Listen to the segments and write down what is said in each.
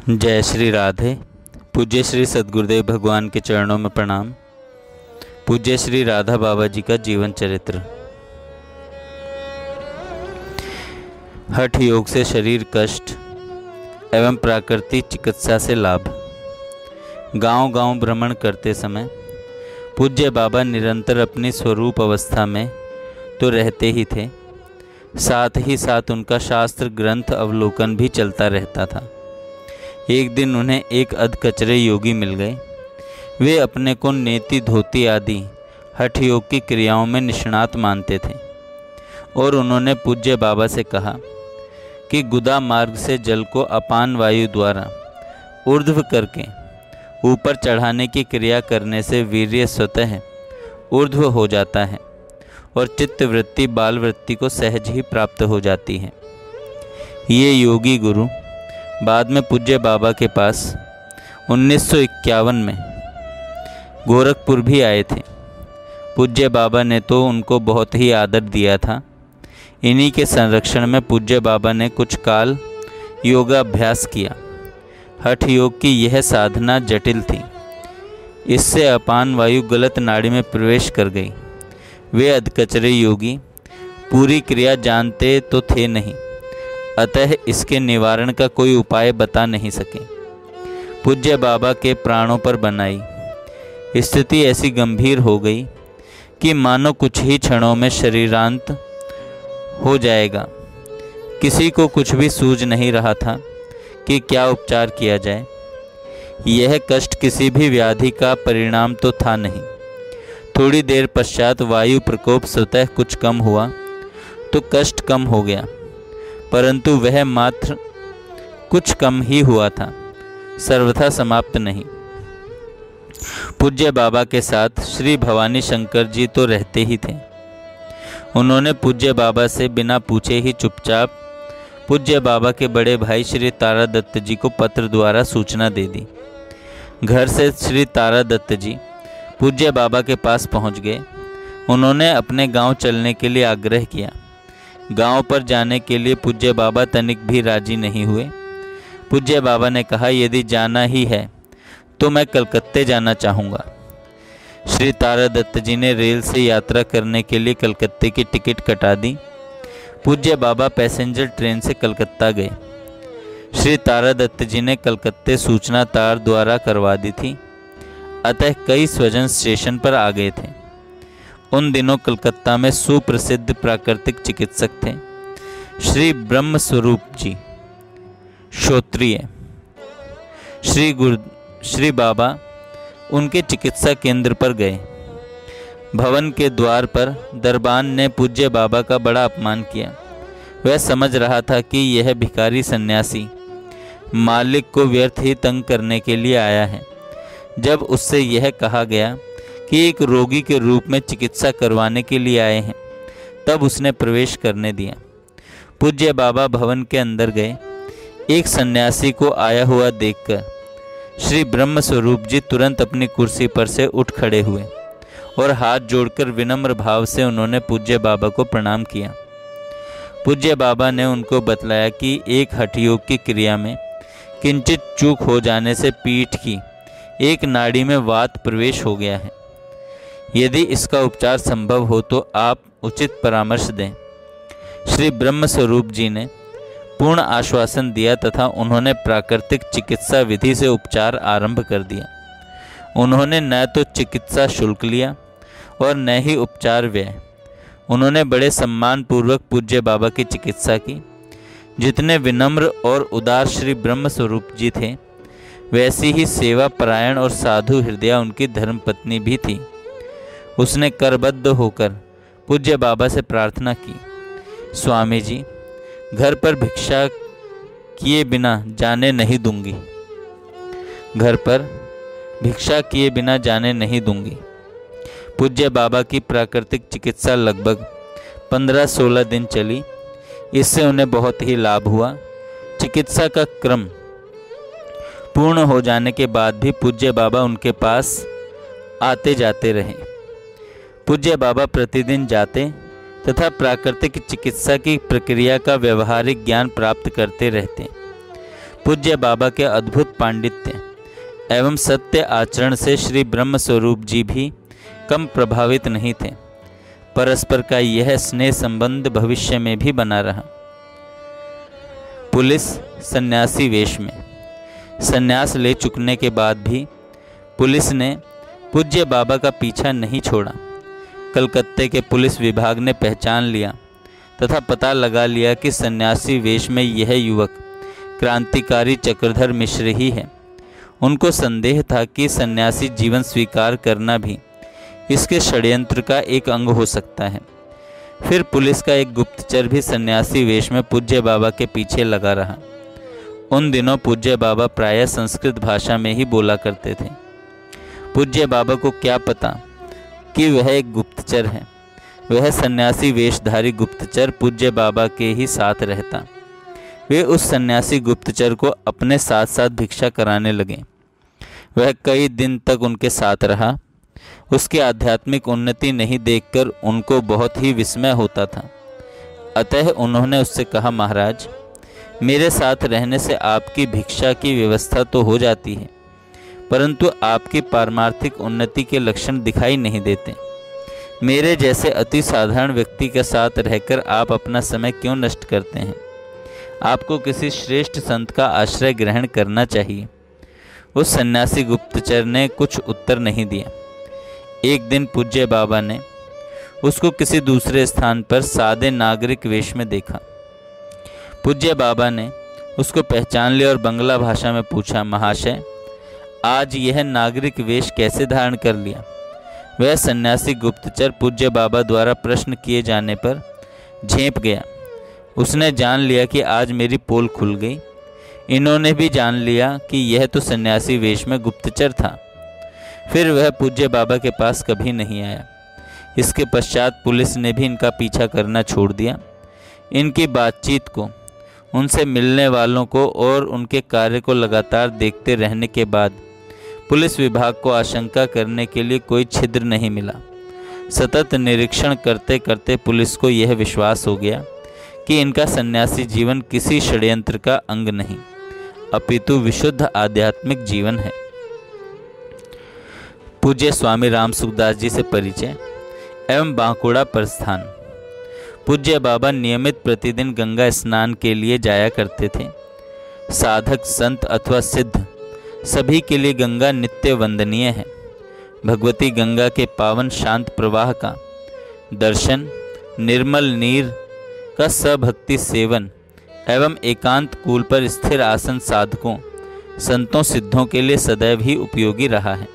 जय श्री राधे। पूज्य श्री सद्गुरुदेव भगवान के चरणों में प्रणाम। पूज्य श्री राधा बाबा जी का जीवन चरित्र। हठ योग से शरीर कष्ट एवं प्राकृतिक चिकित्सा से लाभ। गांव-गांव भ्रमण करते समय पूज्य बाबा निरंतर अपनी स्वरूप अवस्था में तो रहते ही थे, साथ ही साथ उनका शास्त्र ग्रंथ अवलोकन भी चलता रहता था। एक दिन उन्हें एक अधकचरे योगी मिल गए। वे अपने को नेति धोती आदि हठ योग की क्रियाओं में निष्णात मानते थे और उन्होंने पूज्य बाबा से कहा कि गुदा मार्ग से जल को अपान वायु द्वारा ऊर्ध्व करके ऊपर चढ़ाने की क्रिया करने से वीर्य स्वतः ऊर्ध्व हो जाता है और चित्त वृत्ति बाल वृत्ति को सहज ही प्राप्त हो जाती है। ये योगी गुरु बाद में पूज्य बाबा के पास 1951 में गोरखपुर भी आए थे। पूज्य बाबा ने तो उनको बहुत ही आदर दिया था। इन्हीं के संरक्षण में पूज्य बाबा ने कुछ काल योगाभ्यास किया। हठ योग की यह साधना जटिल थी। इससे अपान वायु गलत नाड़ी में प्रवेश कर गई। वे अधकचरे योगी पूरी क्रिया जानते तो थे नहीं, अतः इसके निवारण का कोई उपाय बता नहीं सके। पूज्य बाबा के प्राणों पर बनाई स्थिति ऐसी गंभीर हो गई कि मानो कुछ ही क्षणों में शरीरांत हो जाएगा। किसी को कुछ भी सूझ नहीं रहा था कि क्या उपचार किया जाए। यह कष्ट किसी भी व्याधि का परिणाम तो था नहीं। थोड़ी देर पश्चात वायु प्रकोप स्वतः कुछ कम हुआ तो कष्ट कम हो गया, परंतु वह मात्र कुछ कम ही हुआ था, सर्वथा समाप्त नहीं। पूज्य बाबा के साथ श्री भवानी शंकर जी तो रहते ही थे। उन्होंने पूज्य बाबा से बिना पूछे ही चुपचाप पूज्य बाबा के बड़े भाई श्री तारा दत्त जी को पत्र द्वारा सूचना दे दी। घर से श्री तारा दत्त जी पूज्य बाबा के पास पहुंच गए। उन्होंने अपने गांव चलने के लिए आग्रह किया। गांव पर जाने के लिए पूज्य बाबा तनिक भी राजी नहीं हुए। पूज्य बाबा ने कहा, यदि जाना ही है तो मैं कलकत्ते जाना चाहूँगा। श्री तारा दत्त जी ने रेल से यात्रा करने के लिए कलकत्ते की टिकट कटा दी। पूज्य बाबा पैसेंजर ट्रेन से कलकत्ता गए। श्री तारा दत्त जी ने कलकत्ते सूचना तार द्वारा करवा दी थी, अतः कई स्वजन स्टेशन पर आ गए थे। उन दिनों कलकत्ता में सुप्रसिद्ध प्राकृतिक चिकित्सक थे श्री ब्रह्म स्वरूप जी श्रोत्रिय। श्री बाबा उनके चिकित्सा केंद्र पर गए। भवन के द्वार पर दरबान ने पूज्य बाबा का बड़ा अपमान किया। वह समझ रहा था कि यह भिखारी सन्यासी मालिक को व्यर्थ ही तंग करने के लिए आया है। जब उससे यह कहा गया कि एक रोगी के रूप में चिकित्सा करवाने के लिए आए हैं, तब उसने प्रवेश करने दिया। पूज्य बाबा भवन के अंदर गए। एक सन्यासी को आया हुआ देखकर श्री ब्रह्म स्वरूप जी तुरंत अपनी कुर्सी पर से उठ खड़े हुए और हाथ जोड़कर विनम्र भाव से उन्होंने पूज्य बाबा को प्रणाम किया। पूज्य बाबा ने उनको बतलाया कि एक हठ योग की क्रिया में किंचित चूक हो जाने से पीठ की एक नाड़ी में वात प्रवेश हो गया है। यदि इसका उपचार संभव हो तो आप उचित परामर्श दें। श्री ब्रह्म स्वरूप जी ने पूर्ण आश्वासन दिया तथा उन्होंने प्राकृतिक चिकित्सा विधि से उपचार आरंभ कर दिया। उन्होंने न तो चिकित्सा शुल्क लिया और न ही उपचार व्यय। उन्होंने बड़े सम्मान पूर्वक पूज्य बाबा की चिकित्सा की। जितने विनम्र और उदार श्री ब्रह्म स्वरूप जी थे, वैसी ही सेवा परायण और साधु हृदय उनकी धर्मपत्नी भी थी। उसने करबद्ध होकर पूज्य बाबा से प्रार्थना की, स्वामी जी, घर पर भिक्षा किए बिना जाने नहीं दूंगी। घर पर भिक्षा किए बिना जाने नहीं दूंगी। पूज्य बाबा की प्राकृतिक चिकित्सा लगभग 15-16 दिन चली। इससे उन्हें बहुत ही लाभ हुआ। चिकित्सा का क्रम पूर्ण हो जाने के बाद भी पूज्य बाबा उनके पास आते जाते रहे। पूज्य बाबा प्रतिदिन जाते तथा प्राकृतिक चिकित्सा की प्रक्रिया का व्यवहारिक ज्ञान प्राप्त करते रहते। पूज्य बाबा के अद्भुत पांडित्य एवं सत्य आचरण से श्री ब्रह्म स्वरूप जी भी कम प्रभावित नहीं थे। परस्पर का यह स्नेह संबंध भविष्य में भी बना रहा। पुलिस सन्यासी वेश में। सन्यास ले चुकने के बाद भी पुलिस ने पूज्य बाबा का पीछा नहीं छोड़ा। कलकत्ते के पुलिस विभाग ने पहचान लिया तथा पता लगा लिया कि सन्यासी वेश में यह युवक क्रांतिकारी चक्रधर मिश्र ही है। उनको संदेह था कि सन्यासी जीवन स्वीकार करना भी इसके षड्यंत्र का एक अंग हो सकता है। फिर पुलिस का एक गुप्तचर भी सन्यासी वेश में पूज्य बाबा के पीछे लगा रहा। उन दिनों पूज्य बाबा प्रायः संस्कृत भाषा में ही बोला करते थे। पूज्य बाबा को क्या पता कि वह एक गुप्तचर है। वह सन्यासी वेशधारी गुप्तचर पूज्य बाबा के ही साथ रहता। वे उस सन्यासी गुप्तचर को अपने साथ साथ भिक्षा कराने लगे। वह कई दिन तक उनके साथ रहा। उसकी आध्यात्मिक उन्नति नहीं देखकर उनको बहुत ही विस्मय होता था। अतः उन्होंने उससे कहा, महाराज, मेरे साथ रहने से आपकी भिक्षा की व्यवस्था तो हो जाती है, परंतु आपकी पारमार्थिक उन्नति के लक्षण दिखाई नहीं देते। मेरे जैसे अति साधारण व्यक्ति के साथ रहकर आप अपना समय क्यों नष्ट करते हैं? आपको किसी श्रेष्ठ संत का आश्रय ग्रहण करना चाहिए। उस सन्यासी गुप्तचर ने कुछ उत्तर नहीं दिया। एक दिन पूज्य बाबा ने उसको किसी दूसरे स्थान पर सादे नागरिक वेश में देखा। पूज्य बाबा ने उसको पहचान लिया और बंगला भाषा में पूछा, महाशय, आज यह नागरिक वेश कैसे धारण कर लिया? वह सन्यासी गुप्तचर पूज्य बाबा द्वारा प्रश्न किए जाने पर झेंप गया। उसने जान लिया कि आज मेरी पोल खुल गई। इन्होंने भी जान लिया कि यह तो सन्यासी वेश में गुप्तचर था। फिर वह पूज्य बाबा के पास कभी नहीं आया। इसके पश्चात पुलिस ने भी इनका पीछा करना छोड़ दिया। इनकी बातचीत को, उनसे मिलने वालों को और उनके कार्य को लगातार देखते रहने के बाद पुलिस विभाग को आशंका करने के लिए कोई छिद्र नहीं मिला। सतत निरीक्षण करते करते पुलिस को यह विश्वास हो गया कि इनका सन्यासी जीवन किसी षड्यंत्र का अंग नहीं, अपितु विशुद्ध आध्यात्मिक जीवन है। पूज्य स्वामी राम सुखदास जी से परिचय एवं बांकुड़ा प्रस्थान। पूज्य बाबा नियमित प्रतिदिन गंगा स्नान के लिए जाया करते थे। साधक, संत अथवा सिद्ध सभी के लिए गंगा नित्य वंदनीय है। भगवती गंगा के पावन शांत प्रवाह का दर्शन, निर्मल नीर का सभक्ति सेवन एवं एकांत कूल पर स्थिर आसन साधकों, संतों, सिद्धों के लिए सदैव ही उपयोगी रहा है।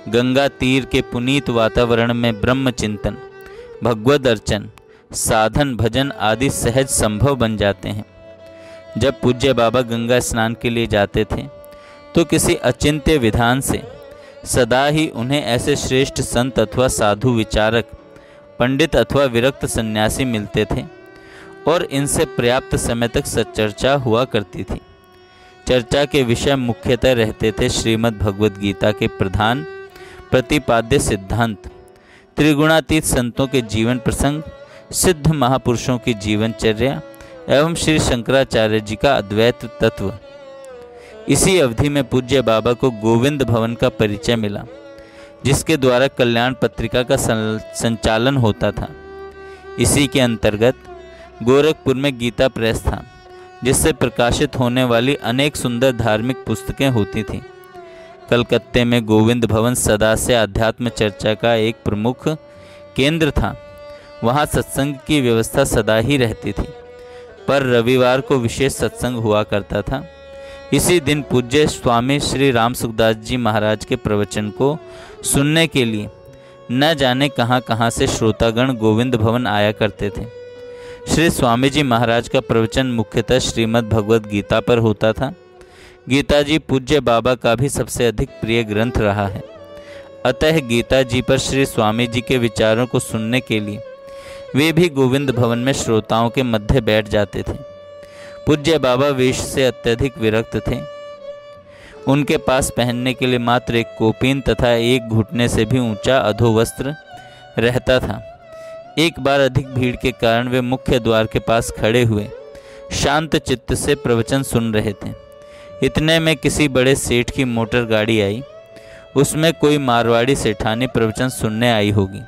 गंगा तीर के पुनीत वातावरण में ब्रह्म चिंतन, भगवद अर्चन, साधन, भजन आदि सहज संभव बन जाते हैं। जब पूज्य बाबा गंगा स्नान के लिए जाते थे तो किसी अचिंत्य विधान से सदा ही उन्हें ऐसे श्रेष्ठ संत अथवा साधु, विचारक, पंडित अथवा विरक्त सन्यासी मिलते थे और इनसे पर्याप्त समय तक सच्चर्चा हुआ करती थी। चर्चा के विषय मुख्यतः रहते थे श्रीमद् भगवद गीता के प्रधान प्रतिपाद्य सिद्धांत, त्रिगुणातीत संतों के जीवन प्रसंग, सिद्ध महापुरुषों की जीवनचर्या एवं श्री शंकराचार्य जी का अद्वैत तत्व। इसी अवधि में पूज्य बाबा को गोविंद भवन का परिचय मिला, जिसके द्वारा कल्याण पत्रिका का संचालन होता था। इसी के अंतर्गत गोरखपुर में गीता प्रेस था, जिससे प्रकाशित होने वाली अनेक सुंदर धार्मिक पुस्तकें होती थीं। कलकत्ते में गोविंद भवन सदा से अध्यात्म चर्चा का एक प्रमुख केंद्र था। वहाँ सत्संग की व्यवस्था सदा ही रहती थी, पर रविवार को विशेष सत्संग हुआ करता था। इसी दिन पूज्य स्वामी श्री राम सुखदास जी महाराज के प्रवचन को सुनने के लिए न जाने कहाँ कहाँ से श्रोतागण गोविंद भवन आया करते थे। श्री स्वामी जी महाराज का प्रवचन मुख्यतः श्रीमद् भगवद गीता पर होता था। गीता जी पूज्य बाबा का भी सबसे अधिक प्रिय ग्रंथ रहा है। अतः गीता जी पर श्री स्वामी जी के विचारों को सुनने के लिए वे भी गोविंद भवन में श्रोताओं के मध्य बैठ जाते थे। पूज्य बाबा वेश से अत्यधिक विरक्त थे। उनके पास पहनने के लिए मात्र एक कोपीन तथा एक घुटने से भी ऊंचा अधोवस्त्र रहता था। एक बार अधिक भीड़ के कारण वे मुख्य द्वार के पास खड़े हुए शांत चित्त से प्रवचन सुन रहे थे इतने में किसी बड़े सेठ की मोटर गाड़ी आई। उसमें कोई मारवाड़ी सेठानी प्रवचन सुनने आई होगी।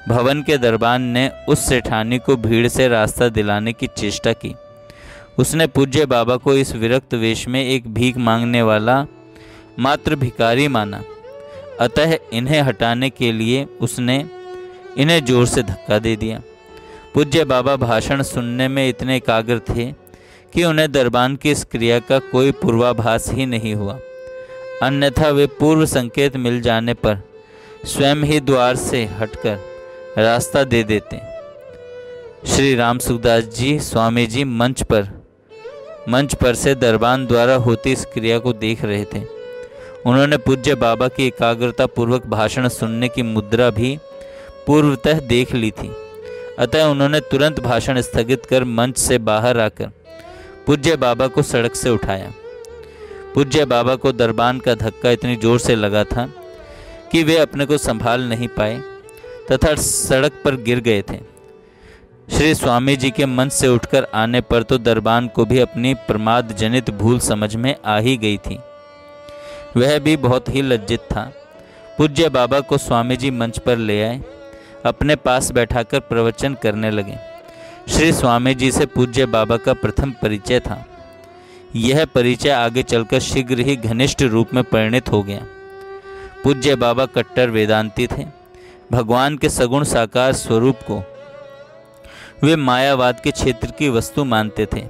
भवन के दरबान ने उस सेठानी को भीड़ से रास्ता दिलाने की चेष्टा की। उसने पूज्य बाबा को इस विरक्त वेश में एक भीख मांगने वाला मात्र भिखारी माना, अतः इन्हें हटाने के लिए उसने इन्हें जोर से धक्का दे दिया। पूज्य बाबा भाषण सुनने में इतने एकाग्र थे कि उन्हें दरबान की इस क्रिया का कोई पूर्वाभास ही नहीं हुआ, अन्यथा वे पूर्व संकेत मिल जाने पर स्वयं ही द्वार से हटकर रास्ता दे देते। श्री राम सुखदास जी स्वामी जी मंच पर से दरबान द्वारा होती इस क्रिया को देख रहे थे। उन्होंने पूज्य बाबा की एकाग्रता पूर्वक भाषण सुनने की मुद्रा भी पूर्वतः देख ली थी, अतः उन्होंने तुरंत भाषण स्थगित कर मंच से बाहर आकर पूज्य बाबा को सड़क से उठाया। पूज्य बाबा को दरबान का धक्का इतनी जोर से लगा था कि वे अपने को संभाल नहीं पाए तथा सड़क पर गिर गए थे। श्री स्वामी जी के मंच से उठकर आने पर तो दरबान को भी अपनी प्रमाद जनित भूल समझ में आ ही गई थी। वह भी बहुत ही लज्जित था। पूज्य बाबा को स्वामी जी मंच पर ले आए, अपने पास बैठाकर प्रवचन करने लगे। श्री स्वामी जी से पूज्य बाबा का प्रथम परिचय था। यह परिचय आगे चलकर शीघ्र ही घनिष्ठ रूप में परिणित हो गया। पूज्य बाबा कट्टर वेदांती थे। भगवान के सगुण साकार स्वरूप को वे मायावाद के क्षेत्र की वस्तु मानते थे।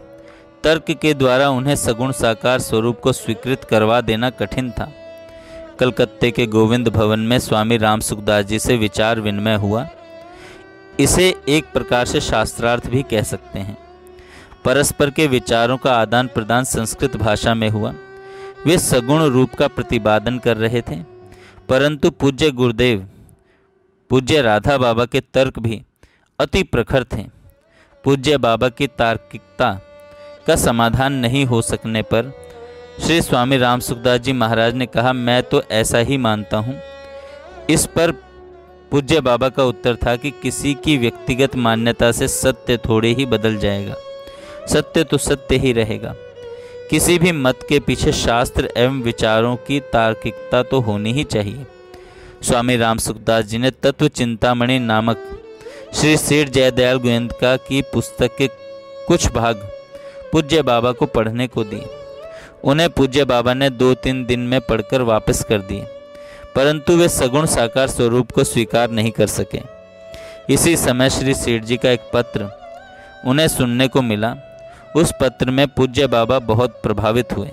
तर्क के द्वारा उन्हें सगुण साकार स्वरूप को स्वीकृत करवा देना कठिन था। कलकत्ते के गोविंद भवन में स्वामी राम सुखदास जी से विचार विनिमय हुआ। इसे एक प्रकार से शास्त्रार्थ भी कह सकते हैं। परस्पर के विचारों का आदान प्रदान संस्कृत भाषा में हुआ। वे सगुण रूप का प्रतिपादन कर रहे थे, परंतु पूज्य गुरुदेव पूज्य राधा बाबा के तर्क भी अति प्रखर थे। पूज्य बाबा की तार्किकता का समाधान नहीं हो सकने पर श्री स्वामी राम सुखदास जी महाराज ने कहा, मैं तो ऐसा ही मानता हूँ। इस पर पूज्य बाबा का उत्तर था कि किसी की व्यक्तिगत मान्यता से सत्य थोड़े ही बदल जाएगा, सत्य तो सत्य ही रहेगा। किसी भी मत के पीछे शास्त्र एवं विचारों की तार्किकता तो होनी ही चाहिए। स्वामी राम सुखदास जी ने तत्व चिंतामणि नामक श्री सेठ जयदयाल गोयंदका की पुस्तक के कुछ भाग पूज्य बाबा को पढ़ने को दिए। उन्हें पूज्य बाबा ने 2-3 दिन में पढ़कर वापस कर दिए, परंतु वे सगुण साकार स्वरूप को स्वीकार नहीं कर सके। इसी समय श्री सेठ जी का एक पत्र उन्हें सुनने को मिला। उस पत्र में पूज्य बाबा बहुत प्रभावित हुए।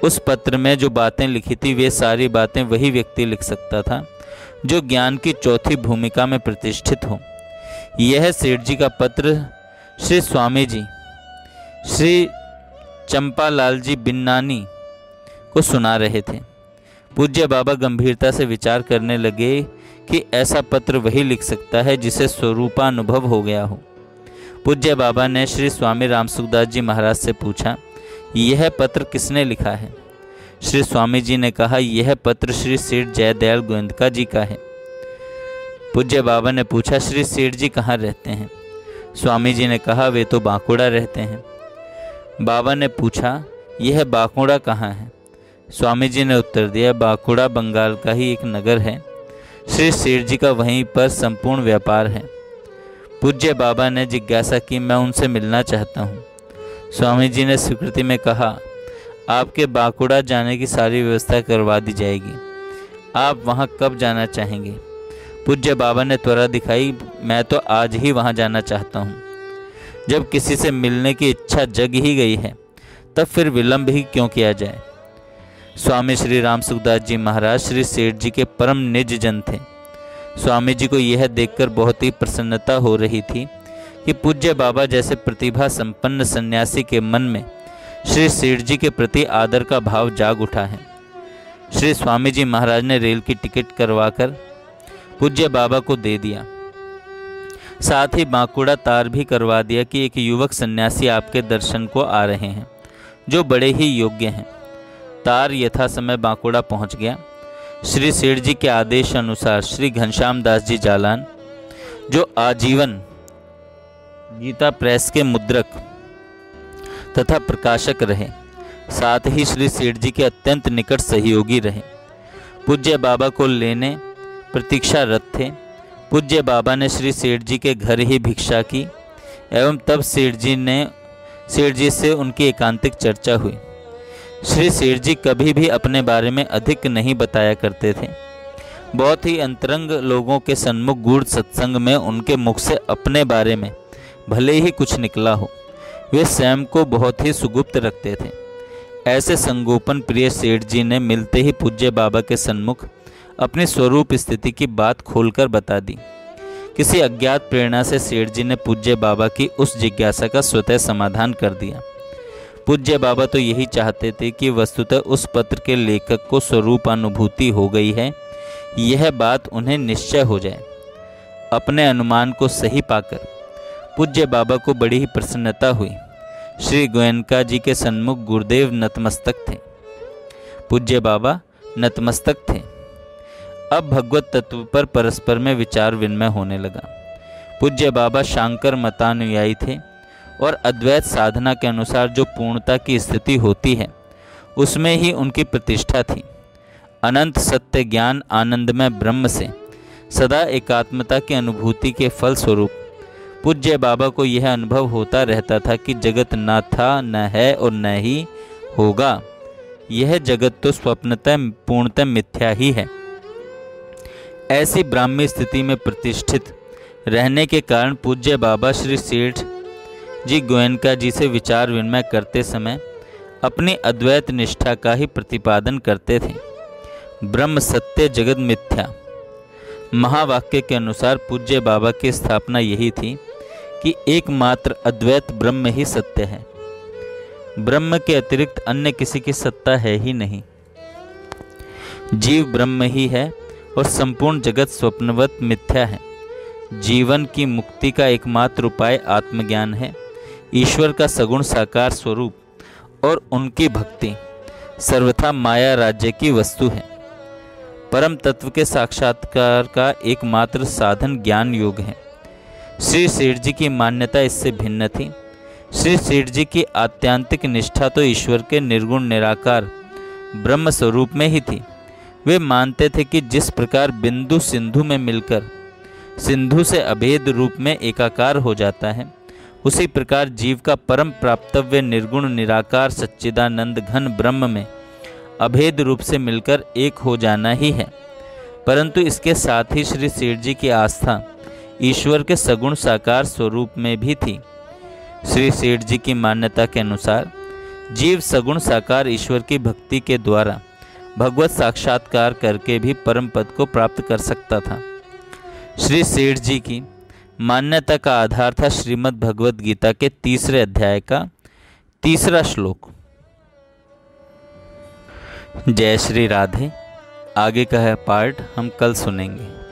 उस पत्र में जो बातें लिखी थी वे सारी बातें वही व्यक्ति लिख सकता था जो ज्ञान की चौथी भूमिका में प्रतिष्ठित हो। यह सेठ जी का पत्र श्री स्वामी जी श्री चंपालाल जी बिन्नानी को सुना रहे थे। पूज्य बाबा गंभीरता से विचार करने लगे कि ऐसा पत्र वही लिख सकता है जिसे स्वरूपानुभव हो गया हो। पूज्य बाबा ने श्री स्वामी राम सुखदास जी महाराज से पूछा, यह पत्र किसने लिखा है? श्री स्वामी जी ने कहा, यह पत्र श्री सेठ जयदयाल गोयंदका जी का है। पूज्य बाबा ने पूछा, श्री सेठ जी कहाँ रहते हैं? स्वामी जी ने कहा, वे तो बांकुड़ा रहते हैं। बाबा ने पूछा, यह बांकुड़ा कहाँ है? स्वामी जी ने उत्तर दिया, बांकुड़ा बंगाल का ही एक नगर है। श्री सेठ जी का वहीं पर संपूर्ण व्यापार है। पूज्य बाबा ने जिज्ञासा की, मैं उनसे मिलना चाहता हूँ। स्वामी जी ने स्वीकृति में कहा, आपके बांकुड़ा जाने की सारी व्यवस्था करवा दी जाएगी। आप वहाँ कब जाना चाहेंगे? पूज्य बाबा ने त्वरा दिखाई, मैं तो आज ही वहाँ जाना चाहता हूँ। जब किसी से मिलने की इच्छा जग ही गई है तब फिर विलंब ही क्यों किया जाए। स्वामी श्री राम सुखदास जी महाराज श्री सेठ जी के परम निज जन थे। स्वामी जी को यह देखकर बहुत ही प्रसन्नता हो रही थी कि पूज्य बाबा जैसे प्रतिभा संपन्न सन्यासी के मन में श्री सेठ जी के प्रति आदर का भाव जाग उठा है। श्री स्वामी जी महाराज ने रेल की टिकट करवाकर पूज्य बाबा को दे दिया। साथ ही बांकुड़ा तार भी करवा दिया कि एक युवक सन्यासी आपके दर्शन को आ रहे हैं जो बड़े ही योग्य हैं। तार यथा समय बांकुड़ा पहुंच गया। श्री सेठ जी के आदेश अनुसार श्री घनश्याम दास जी जालान, जो आजीवन गीता प्रेस के मुद्रक तथा प्रकाशक रहे, साथ ही श्री सेठ जी के अत्यंत निकट सहयोगी रहे। पूज्य बाबा को लेने प्रतीक्षारत थे। पूज्य बाबा ने श्री सेठ जी के घर ही भिक्षा की एवं तब सेठ जी से उनकी एकांतिक चर्चा हुई। श्री सेठ जी कभी भी अपने बारे में अधिक नहीं बताया करते थे। बहुत ही अंतरंग लोगों के सन्मुख गूढ़ सत्संग में उनके मुख से अपने बारे में भले ही कुछ निकला हो, वे स्वयं को बहुत ही सुगुप्त रखते थे। ऐसे संगोपन प्रिय सेठ जी ने मिलते ही पूज्य बाबा के सन्मुख अपनी स्वरूप स्थिति की बात खोलकर बता दी। किसी अज्ञात प्रेरणा से सेठ जी ने पूज्य बाबा की उस जिज्ञासा का स्वतः समाधान कर दिया। पूज्य बाबा तो यही चाहते थे कि वस्तुतः उस पत्र के लेखक को स्वरूपानुभूति हो गई है, यह बात उन्हें निश्चय हो जाए। अपने अनुमान को सही पाकर पूज्य बाबा को बड़ी ही प्रसन्नता हुई। श्री गोयनका जी के सन्मुख गुरुदेव नतमस्तक थे। पूज्य बाबा नतमस्तक थे। अब भगवत तत्व पर परस्पर में विचार विनिमय होने लगा। पूज्य बाबा शांकर मतानुयायी थे और अद्वैत साधना के अनुसार जो पूर्णता की स्थिति होती है उसमें ही उनकी प्रतिष्ठा थी। अनंत सत्य ज्ञान आनंदमय ब्रह्म से सदा एकात्मता की अनुभूति के फल स्वरूप पूज्य बाबा को यह अनुभव होता रहता था कि जगत न था, न है और न ही होगा। यह जगत तो स्वप्नतः पूर्णतः मिथ्या ही है। ऐसी ब्राह्मी स्थिति में प्रतिष्ठित रहने के कारण पूज्य बाबा श्री सेठ जी गोयनका जी से विचार विनिमय करते समय अपनी अद्वैत निष्ठा का ही प्रतिपादन करते थे। ब्रह्म सत्य जगत मिथ्या महावाक्य के अनुसार पूज्य बाबा की स्थापना यही थी कि एकमात्र अद्वैत ब्रह्म ही सत्य है। ब्रह्म के अतिरिक्त अन्य किसी की सत्ता है ही नहीं। जीव ब्रह्म ही है और संपूर्ण जगत स्वप्नवत मिथ्या है। जीवन की मुक्ति का एकमात्र उपाय आत्मज्ञान है। ईश्वर का सगुण साकार स्वरूप और उनकी भक्ति सर्वथा माया राज्य की वस्तु है। परम तत्व के साक्षात्कार का एकमात्र साधन ज्ञान योग है। श्री सेठ जी की मान्यता इससे भिन्न थी। श्री सेठ जी की आत्यांतिक निष्ठा तो ईश्वर के निर्गुण निराकार ब्रह्म स्वरूप में ही थी। वे मानते थे कि जिस प्रकार बिंदु सिंधु में मिलकर सिंधु से अभेद रूप में एकाकार हो जाता है, उसी प्रकार जीव का परम प्राप्तव्य निर्गुण निराकार सच्चिदानंद घन ब्रह्म में अभेद रूप से मिलकर एक हो जाना ही है। परंतु इसके साथ ही श्री सेठ जी की आस्था ईश्वर के सगुण साकार स्वरूप में भी थी। श्री सेठ जी की मान्यता के अनुसार जीव सगुण साकार ईश्वर की भक्ति के द्वारा भगवत साक्षात्कार करके भी परम पद को प्राप्त कर सकता था। श्री सेठ जी की मान्यता का आधार था श्रीमद् भगवद गीता के 3 अध्याय का 3 श्लोक। जय श्री राधे। आगे का है पार्ट हम कल सुनेंगे।